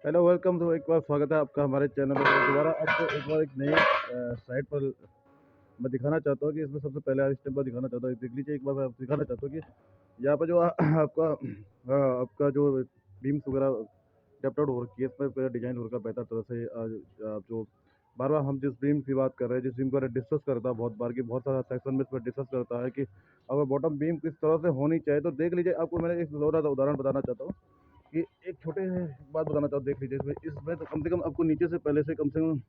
Hello, welcome. तो एक बार स्वागत है आपका हमारे चैनल में। दोबारा आपको एक बार एक नई साइट पर मैं दिखाना चाहता हूँ कि इसमें सबसे पहले स्टेप पर दिखाना चाहता हूँ। देख लीजिए, एक बार मैं आपको दिखाना चाहता हूँ कि यहाँ पर जो आपका जो बीम्स वगैरह डेप्ट आउट हो रखी है, इसमें पूरा डिजाइन हो रखा है बेहतर तरह से। आज जो बार बार हम जिस बीम की बात कर रहे हैं, जिस बीम को डिस्कस करता है बहुत बार की बहुत सारा सेक्शन में इसमें डिस्कस करता है कि अगर बॉटम बीम किस तरह से होनी चाहिए, तो देख लीजिए। आपको मैंने एक थोड़ा सा उदाहरण बताना चाहता हूँ कि एक छोटे से बात बताना चाहता हूँ। देख लीजिए, इसमें तो कम से कम आपको नीचे से पहले से कम से कम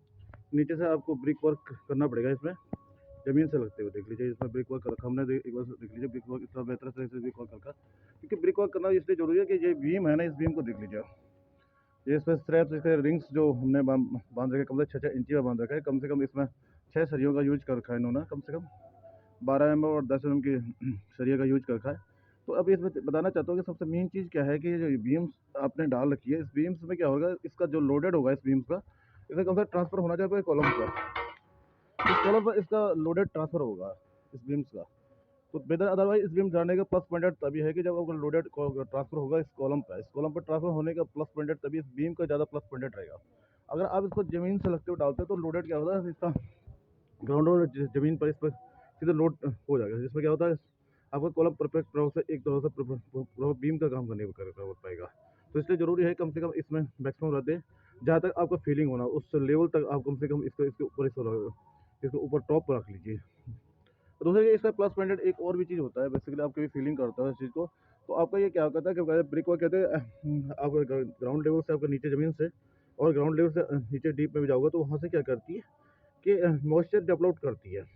नीचे से आपको ब्रिक वर्क करना पड़ेगा इसमें, जमीन से लगते हुए। देख लीजिए, इसमें ब्रिक वर्क रखा हमने। एक बार देख लीजिए, ब्रिक वर्क इतना बेहतर से ब्रिक वर्क रखा, क्योंकि ब्रिक वर्क करना इसलिए जरूरी है कि ये बीम है ना, इस बीम को देख लीजिए। ये इसमें स्ट्रैप्स, इसके रिंग्स जो हमने बांध रखे, कम से 6-6 इंची का बांध रखा है। कम से कम इसमें 6 सरियों का यूज कर रखा है इन्होंने, कम से कम 12 mm और 10 mm की सरिया का यूज कर रखा है। तो अभी इसमें बताना चाहता हूँ कि सबसे मेन चीज़ क्या है कि ये जो बीम्स आपने डाल रखी है, इस बीम्स में क्या होगा, इसका जो लोडेड होगा इस बीम्स का, इसे कम से ट्रांसफर होना चाहिए कॉलम पर। इस कॉलम पर इसका लोडेड ट्रांसफर होगा इस बीम्स का। तो बेहतर अदरवाइज इस बीम जाने का प्लस पॉइंट तभी है कि जब आपका लोडेड ट्रांसफर होगा इस कॉलम पर ट्रांसफर होने का प्लस पॉइंट तभी इस बीम का ज़्यादा प्लस पॉइंट रहेगा। अगर आप इसको ज़मीन से लगते हुए डालते हैं तो लोडेड क्या होता है, इसका ग्राउंड ज़मीन पर इस पर सीधे लोड हो जाएगा, जिसमें क्या होता है आपका कॉलम परफेक्ट तरह से एक तरह से बीम का काम करने कर पाएगा। तो इसलिए ज़रूरी है कम से कम इसमें मैक्सिमम रख दें, जहाँ तक आपका फीलिंग होना उस लेवल तक आप कम से कम इसको इसके ऊपर इसको ऊपर टॉप पर रख लीजिए। तो दूसरा इसका प्लस पॉइंट एक और भी चीज़ होता है, बेसिकली आप कभी फीलिंग करता है इस चीज़ को, तो आपका ये क्या कहता है कि ब्रिक वर्क कहते हैं आप ग्राउंड लेवल से, आपके नीचे ज़मीन से और ग्राउंड लेवल से नीचे डीप में भी जाओगे तो वहाँ से क्या करती है कि मॉइस्चर डेवलप करती है।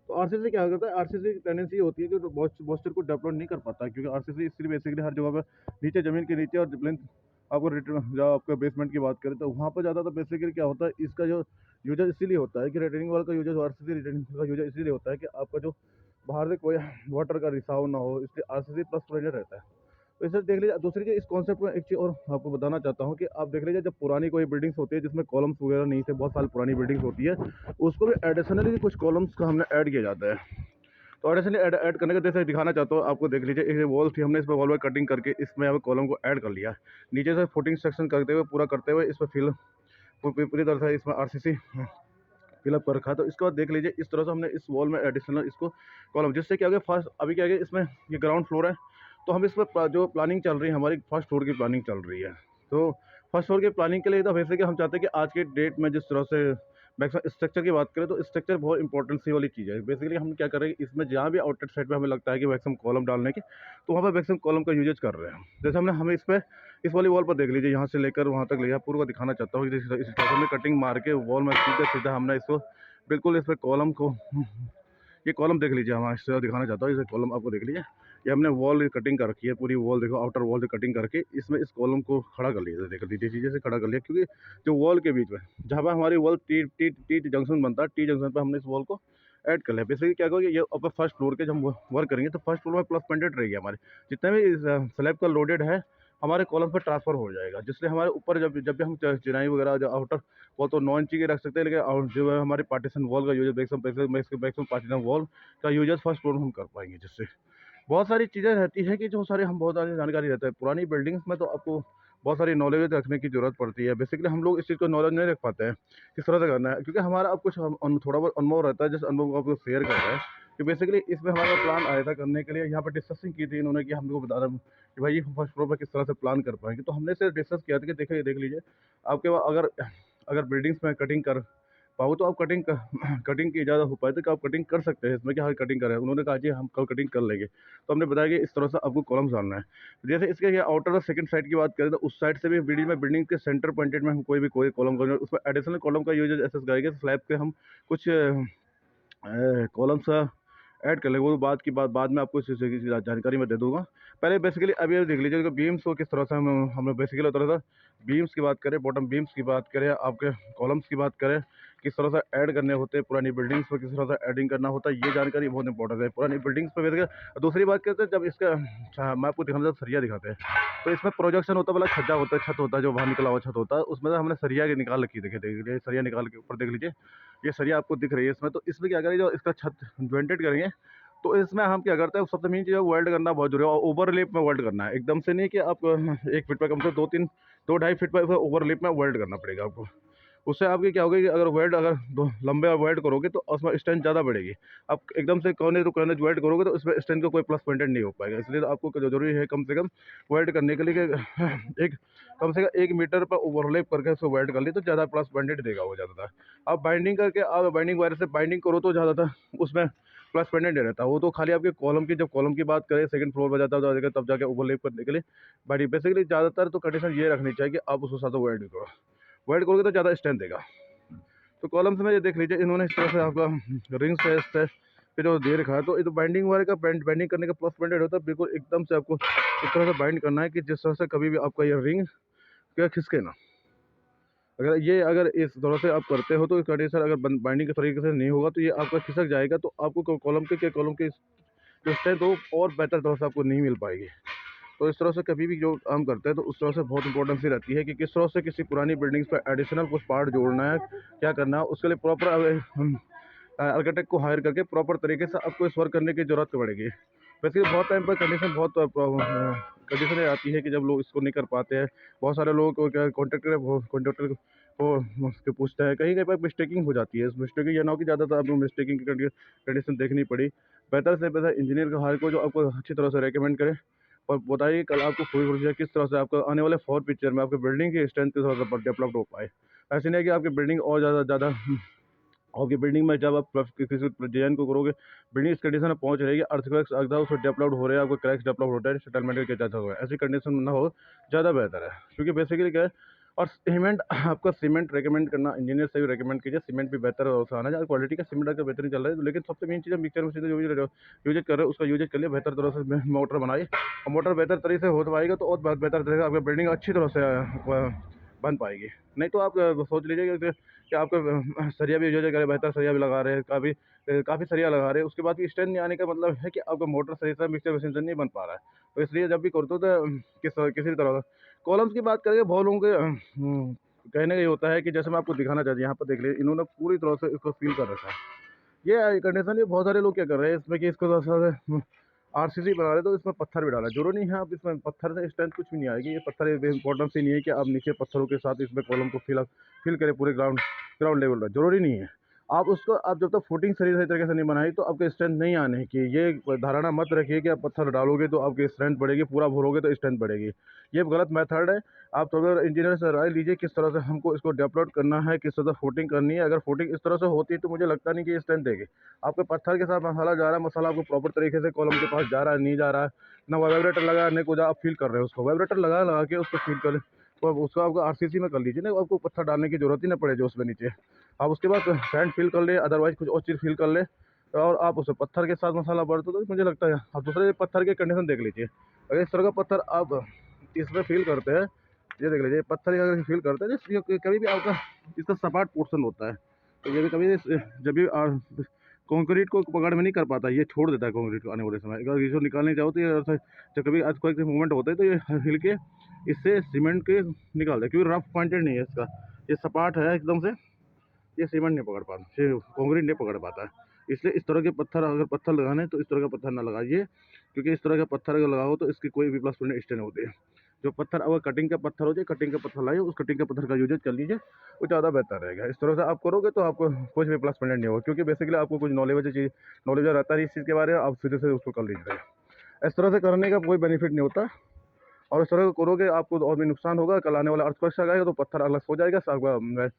तो आरसीसी क्या करता है, आरसीसी की टेंडेंसी होती है कि मॉइस्चर को डेवलप नहीं कर पाता, क्योंकि आरसीसी इसलिए बेसिकली हर जगह पर नीचे ज़मीन के नीचे और प्लेन आपको रिटर्न जब आपका बेसमेंट की बात करें तो वहाँ पर ज़्यादा, तो बेसिकली क्या होता है इसका जो यूजर इसीलिए होता है कि रिटर्निंग वाल का यूजर, आरसीसी रिटर्निंग का यूजर इसीलिए होता है कि आपका जो बाहर से कोई वाटर का रिसाव ना हो, इसलिए आरसीसी प्लस प्रेशर रहता है। तो इसे देख लीजिए। दूसरी चीज़ इस कॉन्सेप्ट में एक चीज़ और आपको बताना चाहता हूँ कि आप देख लीजिए, जब पुरानी कोई बिल्डिंग्स होती है जिसमें कॉलम्स वगैरह नहीं थे, बहुत साल पुरानी बिल्डिंग्स होती है, उसको भी एडिशनली कुछ कॉलम्स का हमने ऐड किया जाता है। तो एडिशनली ऐड करने का जैसे दिखाना चाहता हूँ आपको। देख लीजिए, एक वॉल थी, हमने इस पर वॉल में कटिंग करके इसमें हमें कॉलम को ऐड कर लिया। नीचे से फुटिंग सेक्शन करते हुए पूरा करते हुए इस पर फिल पूरी तरह से इसमें आरसीसी फिलअप कर रखा है। तो इसके बाद देख लीजिए, इस तरह से हमने इस वॉल में एडिशनल इसको कॉलम, जिससे क्या हो फर्स्ट अभी क्या है इसमें ये ग्राउंड फ्लोर है, तो हम इस पर जो प्लानिंग चल रही है हमारी, फर्स्ट फ्लोर की प्लानिंग चल रही है। तो फर्स्ट फ्लोर की प्लानिंग के लिए तो वैसे कि हम चाहते हैं कि आज के डेट में जिस तरह से मैक्सिमम स्ट्रक्चर की बात करें तो स्ट्रक्चर बहुत इंपॉर्टेंट सी वाली चीज़ है। बेसिकली हम क्या कर रहे हैं, इसमें जहाँ भी आउटलेट साइड पे हमें लगता है कि मैक्सिमम कॉलम डालने की, तो वहाँ पर मैक्सिमम कॉलम का यूजेज कर रहे हैं। जैसे हमें इस पर इस वाली वॉल पर देख लीजिए, यहाँ से लेकर वहाँ तक ले पूरा दिखाना चाहता हूँ। इस में कटिंग मार के वॉल में सीधा सीधा हमने इसको बिल्कुल इस पर कॉलम को ये कॉलम देख लीजिए, हमारे से दिखाना चाहता हूँ। इसे कॉलम आपको देख लीजिए, ये हमने वॉल कटिंग कर रखी है, पूरी वॉल देखो, आउटर वॉल से कटिंग करके इसमें इस कॉलम को खड़ा कर लिया, देख लीजिए चीज़ें से खड़ा कर लिया। क्योंकि जो वॉल के बीच में जहाँ पर हमारी wall T T T junction बनता है, टी जंक्शन पर हमने इस वॉल को ऐड कर लिया। बेसिकली क्या कहोगे, ये ऊपर फर्स्ट फ्लोर के जब हम वर्क करेंगे तो फर्स्ट फ्लोर में प्लस पॉइंटेड रहेगी हमारे, जितने भी स्लैब का लोडेड है हमारे कॉलम पर ट्रांसफर हो जाएगा, जिससे हमारे ऊपर जब जब भी हम चिनाई वगैरह जो आउटर वो तो 9 इंची के रख सकते हैं, लेकिन जो है हमारे पार्टीशन वॉल का यूज मैक्सिमम पार्टीशन वॉल का यूजेस फर्स्ट फ्लोर में हम कर पाएंगे। जिससे बहुत सारी चीज़ें रहती है कि जो सारे हम बहुत सारी जानकारी रहता है। पुरानी बिल्डिंग्स में तो आपको बहुत सारी नॉलेज रखने की ज़रूरत पड़ती है। बेसिकली हम लोग इस चीज़ को नॉलेज नहीं रख पाते हैं किस तरह से करना है, क्योंकि हमारा अब कुछ थोड़ा बहुत अनुभव रहता है, जिस अनुभव को आपको शेयर कर रहा है कि बेसिकली इसमें हमारा प्लान आया था करने के लिए। यहाँ पर डिस्कसिंग की थी इन्होंने कि हम लोग बता रहे कि भाई फर्स्ट फ्लोर पर किस तरह से प्लान कर पाएंगे। तो हमने इसे डिस्कस किया था कि देखिए, देख लीजिए, आपके पास अगर अगर बिल्डिंग्स में कटिंग कर पाओ तो आप कटिंग की इजाज़त हो पाए तो आप कटिंग कर सकते हैं इसमें, कि हाँ कटिंग करें। उन्होंने कहा जी हम कल कटिंग कर लेंगे। तो हमने बताया कि इस तरह से आपको कॉलम्स डालना है। जैसे इसके ये आउटर और सेकंड साइड की बात करें तो उस साइड से भी बिल्डिंग के सेंटर पॉइंटेड में हम कोई कॉलम करेंगे, उसमें एडिशनल कॉलम का यूज ऐसे करेंगे स्लैब के हम कुछ कॉलम्स ऐड कर लेंगे। वो बाद में आपको इस चीज़ की जानकारी मैं दे दूंगा। पहले बेसिकली अभी ये देख लीजिए कि बीम्स को किस तरह से हम बेसिकली उतर था बीम्स की बात करें, बॉटम बीम्स की बात करें, आपके कॉलम्स की बात करें, किस तरह से ऐड करने होते हैं पुरानी बिल्डिंग्स पर, किस तरह से एडिंग करना होता है, ये जानकारी बहुत इंपॉर्टेंट है पुरानी बिल्डिंग्स पर। बेसिकली दूसरी बात करते हैं, जब इसका मैं आपको दिखाना चाहता सरिया दिखाते हैं, तो इसमें प्रोजेक्शन होता है, छज्जा होता है, छत होता है, जो बाहर निकला हुआ छत होता है, उसमें से हमने सरिया के निकाल रखी है। देख लीजिए सरिया निकाल के ऊपर देख लीजिए, ये सरिया आपको दिख रही है इसमें। तो इसमें क्या करेंगे, जो इसका छत ज्वाइंटेड करेंगे, तो इसमें हम क्या करते हैं, सबसे मेन चीज़ है वेल्ड करना बहुत जरूरी है, और ओवर लेप में वेल्ड करना है। एकदम से नहीं कि आप 1 फीट पर, कम से 2-3 2-2.5 फीट पर ओवरलिप में वेल्ड करना पड़ेगा आपको। उससे आपकी क्या होगा कि अगर दो लंबे वेल्ड करोगे तो उसमें स्ट्रेंथ ज़्यादा बढ़ेगी। आप एकदम से कोने टू कोने वेल्ड करोगे तो उसमें स्ट्रेंथ का कोई प्लस पॉइंट नहीं हो पाएगा। इसलिए तो आपको ज़रूरी है कम से कम वेल्ड करने के लिए कि एक कम से कम 1 मीटर पर ओवरलैप करके उसको वेल्ड कर ली तो ज़्यादा प्लस पॉइंट देगा वो ज़्यादातर। आप बाइंडिंग वायर से बाइंडिंग करो तो ज़्यादातर उसमें प्लस पॉइंट नहीं रहता। वो तो खाली आपके कॉलम की, जब कॉलम की बात करें सेकंड फ्लोर पर जाता है तब जाके ओवरलैप करने के लिए बाइंडिंग। बेसिकली ज़्यादातर तो कंडीशन ये रखनी चाहिए कि आप उसको साथ वेल्ड करो। वेल्ड करोगे तो ज़्यादा स्ट्रेंथ देगा। तो कॉलम्स में ये देख लीजिए इन्होंने इस तरह से आपका रिंग से पे जो दे रखा है, तो ये तो बाइंडिंग वाले का बाइंडिंग करने का प्लस पॉइंट होता है। बिल्कुल एकदम से आपको इस तरह से बाइंड करना है कि जिस तरह से कभी भी आपका ये रिंग क्या खिसके ना। अगर इस तरह से आप करते हो तो कंडीशन अगर बाइंडिंग के तरीके से नहीं होगा तो ये आपका खिसक जाएगा, तो आपको कॉलम की जो स्ट्रेंथ हो और बेहतर तरह से आपको नहीं मिल पाएगी। तो इस तरह से कभी भी जो काम करते हैं तो उस तरह से बहुत इंपॉर्टेंस ही रहती है कि किस तरह से किसी पुरानी बिल्डिंग्स पर एडिशनल कुछ पार्ट जोड़ना है, क्या करना है। उसके लिए प्रॉपर हम आर्किटेक्ट को हायर करके प्रॉपर तरीके से आपको इस वर्क करने की ज़रूरत पड़ेगी। वैसे बहुत टाइम पर कंडीशन आती है कि जब लोग इसको नहीं कर पाते हैं। बहुत सारे लोग को क्या कॉन्ट्रैक्टर को उसके पूछते हैं, कहीं कहीं पर मिस्टेकिंग हो जाती है। इस मिस्टेकिंग ये ना हो कि ज़्यादातर आपको मिस्टेकिंग की कंडीशन देखनी पड़ी। बेहतर से बेहतर इंजीनियर का हायर को जो आपको अच्छी तरह से रेकमेंड करे और बताइए कल आपको पूरी प्रोसीजर किस तरह से आपको आने वाले 4 पिक्चर में आपकी बिल्डिंग की स्ट्रेंथ किस तरह से डेवलप हो पाए। ऐसे नहीं है कि आपकी बिल्डिंग और ज़्यादा आपकी बिल्डिंग में जब आप किसी डिजाइन को करोगे बिल्डिंग इस कंडीशन में पहुंच रहेगी, अर्थक्वेक्स अगर उसको डेवलप हो रहे हैं, आपको क्रैक्स डेवलप हो रहे हैं, सेटलमेंट के चांसेस हो, ऐसी कंडीशन में ना हो ज़्यादा बेहतर है। क्योंकि बेसिकली क्या है, और सीमेंट आपका सीमेंट रेकमेंड करना इंजीनियर से भी रेकमेंड कीजिए। सीमेंट भी बेहतर और आना है, क्वालिटी का सीमेंट का बेहतरीन चल रहा है। लेकिन सबसे मेन चीज़ है मिक्सर मशीन यूज कर रहे हो उसका यूज कर लिए बेहतर तरह से मोटर बनाइए, और मोटर बेहतर तरीके से हो पाएगा तो और बेहतर तरीके से आपकी बिल्डिंग अच्छी तरह से बन पाएगी। नहीं तो आप सोच लीजिए कि आपका सरिया भी यूज करे, बेहतर सरिया भी लगा रहे हैं, काफ़ी सरिया लगा रहे हैं, उसके बाद भी स्ट्रेंथ नहीं आने का मतलब है कि आपका मोटर सही से मिक्सर मशीन से नहीं बन पा रहा है। तो इसलिए जब भी करते हो तो किसी भी तरह का कॉलम्स की बात करेंगे, बहुत लोगों के कहने का ये होता है कि जैसे मैं आपको दिखाना चाहती हूँ, यहाँ पर देख लीजिए इन्होंने पूरी तरह से इसको फील कर रखा है। ये कंडीशन ये बहुत सारे लोग क्या कर रहे हैं इसमें कि इसको थोड़ा आरसीसी बना रहे तो इसमें पत्थर भी डाला, जरूरी नहीं है आप इसमें पत्थर से स्ट्रेंथ कुछ भी नहीं आएगी। ये पत्थर इंपॉर्टेंस ही नहीं है कि आप नीचे पत्थरों के साथ इसमें कॉलम को फिल करें पूरे ग्राउंड लेवल पर, जरूरी नहीं है। आप जब तक फुटिंग सही तरीके से नहीं बनाई तो आपके स्ट्रेंथ नहीं आने की। ये धारणा मत रखिए कि आप पत्थर डालोगे तो आपकी स्ट्रेंथ बढ़ेगी, पूरा भरोगे तो स्ट्रेंथ बढ़ेगी। ये गलत मेथड है। आप थोड़ा इंजीनियर से राय लीजिए किस तरह से हमको इसको डेवलप करना है, किस तरह से फुटिंग करनी है। अगर फुटिंग इस तरह से होती है तो मुझे लगता नहीं कि ये स्ट्रेंथ देगी। आपके पत्थर के साथ मसाला जा रहा है, मसाला आपको प्रॉपर तरीके से कॉलम के पास जा रहा है नहीं जा रहा है, ना वाइब्रेटर लगा है, नहीं कुछ आप फील कर रहे हो उसको। वाइब्रेटर लगा के उसको फील कर, तो उसको आपको आरसीसी में कर लीजिए ना, आपको पत्थर डालने की जरूरत ही ना पड़े जो उसमें नीचे। आप उसके बाद सैंड फील कर ले, अदरवाइज कुछ और चीज़ फील कर ले, और आप उसे पत्थर के साथ मसाला भरते तो मुझे लगता है आप दूसरे पत्थर की कंडीशन देख लीजिए। अगर इस तरह का पत्थर आप इसमें फील करते हैं, ये देख लीजिए पत्थर अगर फील करते हैं तो कभी भी आपका इसका सपाट पोर्शन होता है, तो ये भी कभी जब भी कंक्रीट को पकड़ में नहीं कर पाता, ये छोड़ देता है कंक्रीट को आने वाले समय। अगर इसको निकालने चाहो तो ये जब कभी आज कोई मूवमेंट होता है तो ये हिल के इससे सीमेंट के निकालता है, क्योंकि रफ पॉइंटेड नहीं है इसका, ये सपाट है एकदम से, ये सीमेंट नहीं पकड़ पाता, ये कंक्रीट नहीं पकड़ पाता है। इसलिए इस तरह के पत्थर अगर पत्थर लगाने तो इस तरह का पत्थर ना लगाइए, क्योंकि इस तरह का पत्थर अगर लगाओ तो इसकी कोई भी प्लस पॉइंट स्टैंड होते हैं। जो पत्थर अगर कटिंग का पत्थर हो जाए, कटिंग का पत्थर लाइए, उस कटिंग का पत्थर का यूज कर लीजिए, वो ज़्यादा बेहतर रहेगा। इस तरह से आप करोगे तो आपको कुछ भी प्लस पॉइंट नहीं होगा, क्योंकि बेसिकली आपको कुछ नॉलेज रहता है इस चीज़ के बारे में, आप सीधे से उसको कर लीजिए। इस तरह से करने का कोई बेनिफिट नहीं होता, और इस तरह करोगे आपको और भी नुकसान होगा। कल आने वाला अर्थक्वेक आएगा तो पत्थर अलग हो जाएगा,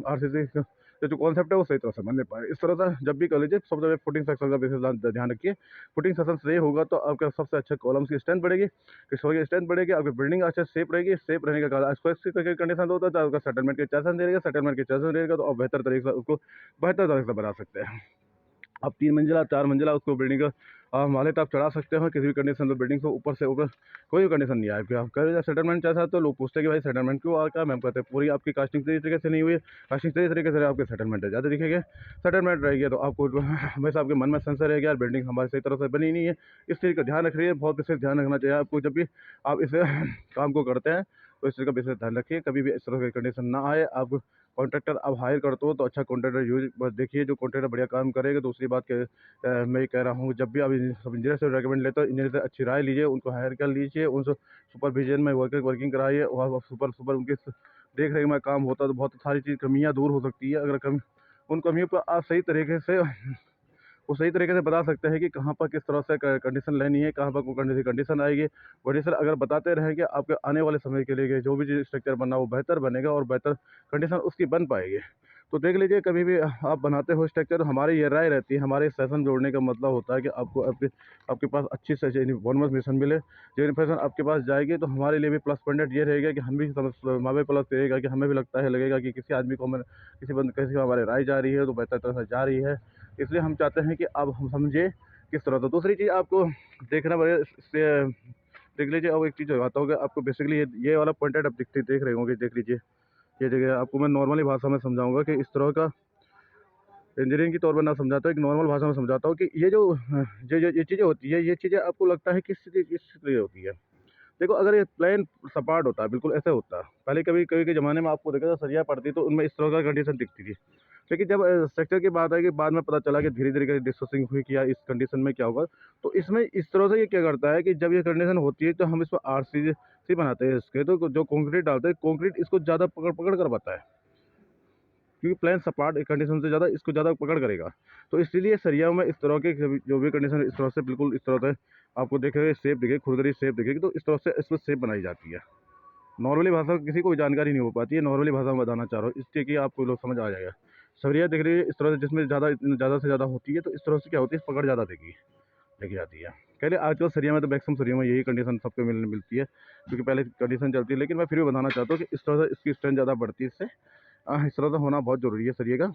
आरसीसी जो कॉन्सेप्ट है वो सही तरह से बन नहीं पाए। इस तरह से जब भी कर लीजिए सबसे पहले फुटिंग सेक्शन का विशेष ध्यान रखिए। फुटिंग सेक्शन सही होगा तो आपका सबसे अच्छा कॉलम्स की स्ट्रेंथ बढ़ेगी, की स्ट्रेंथ बढ़ेगी, आपकी बिल्डिंग अच्छा सेफ रहेगी। सेफ रहने का कंडीशन होता है तो आपका सेटलमेंट के चांसेस रहेगा, सेटलमेंट के चांसेस रहेगा तो आप बेहतर तरीके से उसको बेहतर तरीके से बना सकते हैं। आप 3 मंजिला 4 मंजिला उसको बिल्डिंग का माले आप चढ़ा सकते हो किसी भी कंडीशन में। बिल्डिंग से ऊपर से ऊपर कोई भी कंडीशन नहीं आएगी। आप कह सेटलमेंट चाहता तो लोग पूछते हैं कि भाई सेटलमेंट क्यों आ, क्या मैम कहते हैं पूरी आपकी कास्टिंग सही तरीके से नहीं हुई है, कास्टिंग सही तरीके से आपके सेटलमेंट है ज़्यादा दिखेंगे। सेटलमेंट रहेगी तो आपको हमेशा आपके मन में सेंसर रहेगा यार बिल्डिंग हमारी सही तरह से बनी नहीं है। इस चीज़ का ध्यान रखिए, बहुत विशेष ध्यान रखना चाहिए आपको जब भी आप इस काम को करते हैं। तो इस चीज़ का विशेष ध्यान रखिए, कभी भी इस तरह की कंडीशन ना आए। आप कॉन्ट्रैक्टर आप हायर करते हो तो अच्छा कॉन्ट्रैक्टर यूज बस देखिए, जो कॉन्ट्रैक्टर बढ़िया काम करेगा। दूसरी बात के मैं ये कह रहा हूँ, जब भी आप सब इंजीनियर से रेकमेंड लेते हो, इंजीनियर से अच्छी राय लीजिए, उनको हायर कर लीजिए, उनसे सुपरविजन में वर्किंग कराइए, और सुपर उनके देख रेख में काम होता है, तो बहुत सारी चीज़ कमियाँ दूर हो सकती है। अगर कम उन कमियों पर आप सही तरीके से वो सही तरीके से बता सकते हैं कि कहाँ पर किस तरह से कंडीशन लेनी है, कहाँ पर कौन सी कंडीशन आएगी। कंडीशन अगर बताते रहेंगे, आपके आने वाले समय के लिए जो भी स्ट्रक्चर बनना वो बेहतर बनेगा और बेहतर कंडीशन उसकी बन पाएगी। तो देख लीजिए, कभी भी आप बनाते हो स्ट्रक्चर, तो हमारी ये राय रहती है, हमारे सेशन जोड़ने का मतलब होता है कि आपको आपके पास अच्छी से इन्फॉर्मेशन मिले। जो इन्फॉर्मेशन आपके पास जाएगी तो हमारे लिए भी प्लस पॉइंट ये रहेगा कि हम भी समझ, हमें प्लस रहेगा कि हमें भी लगता है, लगेगा कि किसी आदमी को हमें किसी को हमारी राय जा रही है तो बेहतर तरह से जा रही है। इसलिए हम चाहते हैं कि अब हम समझे किस तरह से। दूसरी चीज़ आपको देखना पड़ेगा, इससे देख लीजिए। अब एक चीज़ बताता हूँ कि आपको बेसिकली ये वाला पॉइंट आप देख रहे होंगे, देख लीजिए। ये जगह आपको मैं नॉर्मली भाषा में समझाऊंगा कि इस तरह का इंजीनियरिंग के तौर पर ना समझाता हूँ, एक नॉर्मल भाषा में समझाता हूँ कि ये जो ये चीज़ें होती है, ये चीज़ें आपको लगता है किस लिए होती है। देखो, अगर ये प्लेन सपाट होता है, बिल्कुल ऐसे होता है, पहले कभी कभी के ज़माने में आपको देखा था सरिया पड़ती तो उनमें इस तरह का कंडीशन दिखती थी। लेकिन जब स्ट्रक्चर की बात आई कि बाद में पता चला कि धीरे धीरे डिस्कसिंग हुई कि यार इस कंडीशन में क्या होगा। तो इसमें इस तरह से ये क्या करता है कि जब ये कंडीशन होती है तो हम इसमें आरसी सी बनाते हैं इसके, तो जो कंक्रीट डालते हैं, कंक्रीट इसको ज़्यादा पकड़ कर पाता है, क्योंकि प्लेन सपाट कंडीशन से ज़्यादा इसको ज़्यादा पकड़ करेगा। तो इसीलिए सरिया में इस तरह के जो भी कंडीशन इस तरह से, बिल्कुल इस तरह से आपको देखेगा, शेप दिखेगी, खुरदरी शेप दिखेगी, तो इस तरह से इसमें शेप बनाई जाती है। नॉर्मली भाषा किसी को भी जानकारी नहीं हो पाती है, नॉर्मली भाषा में बताना चाह रहा हूँ, इसलिए कि आपको लोग समझ आ जाएगा। सरिया दिख रही है इस तरह से, जिसमें ज़्यादा से ज़्यादा होती है, तो इस तरह से क्या होती है, पकड़ ज़्यादा देखी जाती है। पहले आजकल सरिया में तो मैक्सिमम सरिया में यही कंडीशन सबको मिलती है, क्योंकि पहले कंडीशन चलती है। लेकिन मैं फिर भी बताना चाहता हूँ कि इस तरह से इसकी स्ट्रेंथ ज़्यादा बढ़ती है, इससे इस तरह से होना बहुत ज़रूरी है सरिये का।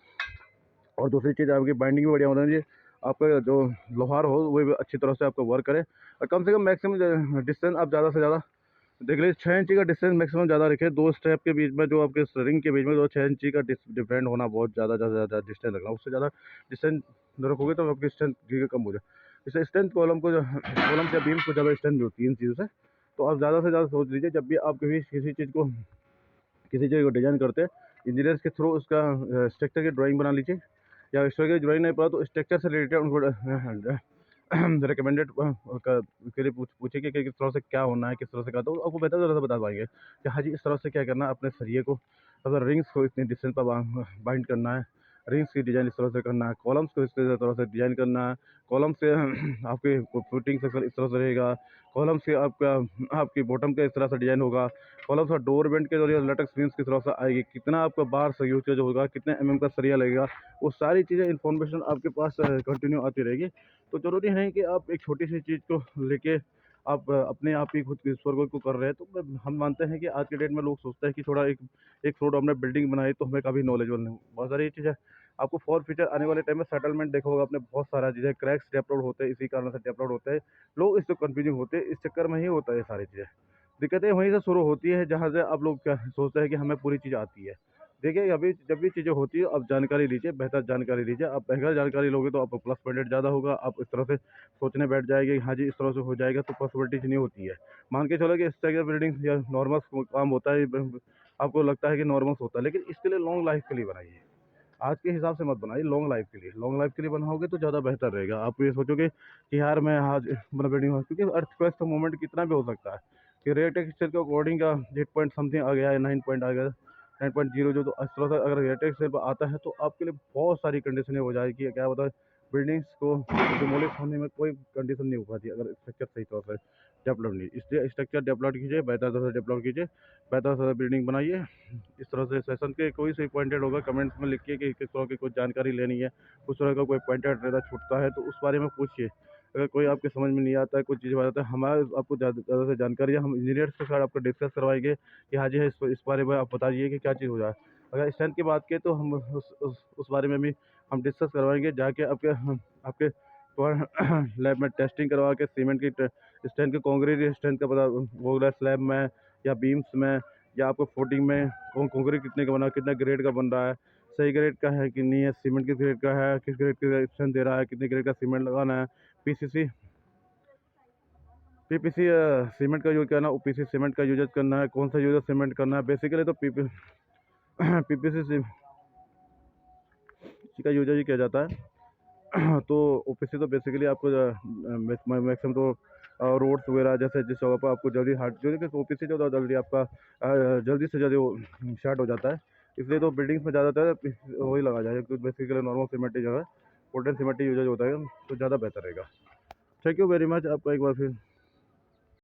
और दूसरी चीज़, आपकी बाइंडिंग भी बढ़िया होना चाहिए, आपका जो लोहार हो वो भी अच्छी तरह से आपका वर्क करे, और कम से कम मैक्सिमम डिस्टेंस आप ज़्यादा से ज़्यादा देख लीजिए, 6 इंची का डिस्टेंस मैक्सिमम ज़्यादा रखे। दो स्टेप के बीच में, जो आपके रिंग के बीच में, जो 6 इंची का डिफरेंट होना, बहुत ज़्यादा डिस्टेंस रखना। उससे ज़्यादा डिस्टेंस रखोगे तो आपकी स्ट्रेंथ धीरे कम हो जाए। इससे स्ट्रेंथ कॉलम या बीम को ज़्यादा स्ट्रेंथ मिलती है इन चीज़ों से। तो आप ज़्यादा से ज़्यादा सोच लीजिए, जब भी आप किसी चीज़ को डिजाइन करते हैं, इंजीनियर्स के थ्रू उसका स्ट्रक्चर की ड्राइंग बना लीजिए, या स्ट्रक्चर की ड्राइंग नहीं पड़ा तो स्ट्रक्चर से रिलेटेड उनको रिकमेंडेड के लिए पूछे कि किस तरह से क्या होना है, किस तरह से क्या, तो आपको बेहतर तरह से बता पाएंगे कि हाँ जी, इस तरह से क्या करना है। अपने सरिये को, अगर रिंग्स को इतनी डिस्टेंस पर बाइंड करना है, रिंग्स की डिज़ाइन इस तरह से करना है, कॉलम्स को इस तरह से डिज़ाइन करना है, कॉलम से आपके फुटिंग सेक्शन इस तरह से रहेगा, कॉलम से आपकी बॉटम का इस तरह से डिज़ाइन होगा, कॉलम का डोर बेंड के जरिए लटक्स रिंग्स किस तरह से आएगी, कितना आपका बार से यूज होगा, कितने का सरिया लगेगा, वो सारी चीज़ें इन्फॉर्मेशन आपके पास कंटिन्यू आती रहेगी। तो ज़रूरी नहीं कि आप एक छोटी सी चीज़ को लेके आप अपने आप ही खुद के स्वर्ग को कर रहे हैं। तो हम मानते हैं कि आज के डेट में लोग सोचते हैं कि थोड़ा एक एक फ्लोर हमने बिल्डिंग बनाई तो हमें कभी नॉलेजेबल नहीं। बहुत सारी चीज़ें आपको फॉर फ्यूचर आने वाले टाइम में सेटलमेंट देखा होगा आपने, बहुत सारा चीज़ें क्रैक्स डेवलप होते हैं, इसी कारण से डेवलप होते हैं। लोग इससे कंफ्यूजिंग होते हैं, इस चक्कर में ही होता है ये सारी चीज़ें। दिक्कतें वहीं से शुरू होती है जहाँ से आप लोग क्या सोचते हैं कि हमें पूरी चीज़ आती है। देखिए, अभी जब भी चीज़ें होती है, आप जानकारी लीजिए, बेहतर जानकारी लीजिए। आप बेहतर जानकारी लोगे तो आपको प्लस पॉइंट ज़्यादा होगा। आप इस तरह से सोचने बैठ जाएंगे कि हाँ जी, इस तरह से हो जाएगा, तो पॉसिबिलिटीज नहीं होती है। मान के चलो कि इस तरह बिल्डिंग या नॉर्मल काम होता है, आपको लगता है कि नॉर्मल होता है, लेकिन इसके लिए लॉन्ग लाइफ के लिए बनाइए। आज के हिसाब से मत बनाइए, लॉन्ग लाइफ के लिए। लॉन्ग लाइफ के लिए बनाओगे तो ज़्यादा बेहतर रहेगा। आप ये सोचोगे कि यार मैं आज मतलब बिल्डिंग, क्योंकि अर्थक्वेक का मोमेंट कितना भी हो सकता है, कि रेट एक्सचेंज के अकॉर्डिंग का 8 पॉइंट समथिंग आ गया है, 9 पॉइंट आ गया, 9.0 जो, तो इस तरह से अगर रेट एक्सचेंज आता है तो आपके लिए बहुत सारी कंडीशनें हो जाएगी। क्या होता है, बिल्डिंग्स को डिमोलिश होने में कोई कंडीशन नहीं हो पाती अगर स्ट्रक्चर सही तरह से डेवलप नहीं। इसलिए स्ट्रक्चर डेवलप कीजिए, बेहतर तरह से डेवलप कीजिए, बेहतर तरह से बिल्डिंग बनाइए। इस तरह से सेशन के कोई से पॉइंटेड होगा, कमेंट्स में लिखिए कि किस तरह की कुछ जानकारी लेनी है, उस तरह का कोई पॉइंटेड रहता छूटता है तो उस बारे में पूछिए। अगर कोई आपके समझ में नहीं आता है, कुछ चीज़ आता है, हमारे आपको ज़्यादा से जानकारी है, हम इंजीनियर्स के साथ आपको डिस्कस करवाएंगे कि हाँ जी है, इस बारे में आप बताइए कि क्या चीज़ हो जाए। अगर स्ट्रेंथ की बात करें तो हम उस बारे में भी हम डिस्कस करवाएंगे, जाके आपके लैब में टेस्टिंग करवा के सीमेंट की स्ट्रेंथ की, कंक्रीट स्ट्रेंथ का पता होगा स्लैब में या बीम्स में, या आपको फुटिंग में कंक्रीट कितने का बना, कितना ग्रेड का बन रहा है, सही ग्रेड का है कि नहीं है, सीमेंट किस ग्रेड का है, किस ग्रेड का स्ट्रेंथ दे रहा है, कितने ग्रेड का सीमेंट लगाना है, पीसीसी पीपीसी सीमेंट का यूज करना, ओपीसी सीमेंट का यूज करना है, कौन सा यूज सीमेंट करना है। बेसिकली तो पीपीसी का यूज ही किया जाता है। तो ओपीसी तो बेसिकली आपको मैक्सिमम तो रोड्स वगैरह जैसे जिस जगह पर आपको जल्दी हार्ड जो कि ओपीसी जो जल्दी आपका जल्दी से जल्दी स्टार्ट हो जाता है, इसलिए तो बिल्डिंग्स में ज़्यादातर वही लगा जाए। तो बेसिकली नॉर्मल सीमेंट ही जो है, पोर्टलैंड सीमेंट ही यूज होता है, तो ज़्यादा बेहतर रहेगा। Thank you very much. आपका एक बार फिर